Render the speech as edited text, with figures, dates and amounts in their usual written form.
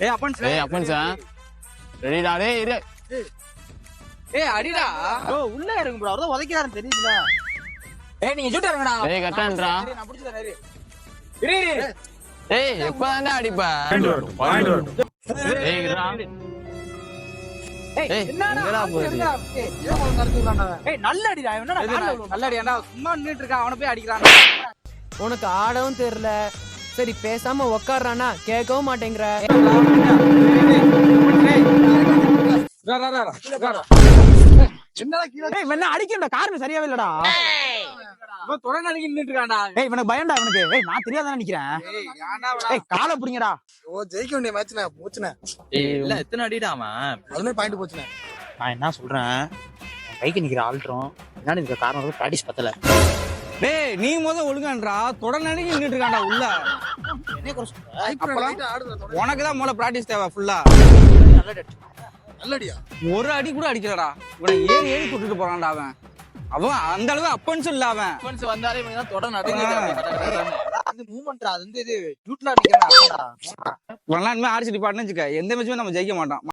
ஏய் அப்பன் சார் ரெடிடா டேய் இரு. ஏய் அடிடா. ஓ உள்ள இறங்கு ப்ரோ. அவர்தான் உதைக்கிறாருன்னு தெரியுதுல. ஏய் நீங்க சுட்டு இறங்குடா. டேய் கட்டான்றா. நான் புடிச்சு தரேன். இரு. டேய் எப்பதான்டா அடிப்ப? டேய் இருடா. ஏய் என்னடா எங்கடா போகுது? ஏய் ஏன் அவன் நடந்து விடுறான்டா? ஏய் நல்ல அடிடா. என்னடா கால்ல விழுந்து. நல்ல அடியாண்டா. சும்மா நின்னுட்டு இருக்கா. அவனை போய் அடிக்கிறான். உனக்கு ஆடவும் தெரியல. சரி பேசாம உக்காடுறானா கேட்கவும் மாட்டேங்கிற. என்னடா கீழ ஏய் இவன் அடிக்கறடா. காரணம் சரியாவே இல்லடா. இவன் தொடர்ந்து அடிக்க நின்னுட்டு இருக்கான்டா. ஏய் இவனுக்கு பயம்டா இவனுக்கு. ஏய் நான் தெரியாதானே நிக்கிறேன். ஏய் ஏன்டா அவன? ஏய் காலை புடிங்கடா. ஓ ஜெயிக்க வேண்டிய மேட்ச்னா போச்சுனே. ஏய் இல்ல எத்தனை அடிடா அவன்? அதுல பாயிண்ட் போச்சுனே. நான் என்ன சொல்றேன்? கைக்கு நிக்கிற ஆல்ட்ரோம். என்னன்னு இந்த காரணம் பிராக்டிஸ் பத்தல. டேய் நீ ஒழுங்கான்றா. தொடர்ந்து அடிக்க நின்னுட்டு இருக்கான்டா உள்ள. என்ன குறை சொல்ற? அப்பலாம் உனக்கு தான் முதல்ல பிராக்டிஸ் தேவை ஃபுல்லா. நல்லடியா. ஒரு அடி கூட அடிக்கலடா. இவனை ஏறி ஏறி கூட்டிட்டு போறான்டா அவன். அவன் அந்த அளவு அப்பன்ஸ் இல்ல அவன். டிஃபென்ஸ் வந்தாலே இவங்க தான் தொடர்ந்து அடிக்கிறாங்க. அது மூவ்மெண்ட்ரா. அது வந்து இது ஜூட்ல அடிக்கிறாங்க. இவன்லாம் இனிமே ஆர்சி டிபார்ட்மெண்ட் வச்சுக்க எந்த மேட்சுமே நம்ம ஜெயிக்க மாட்டோம்.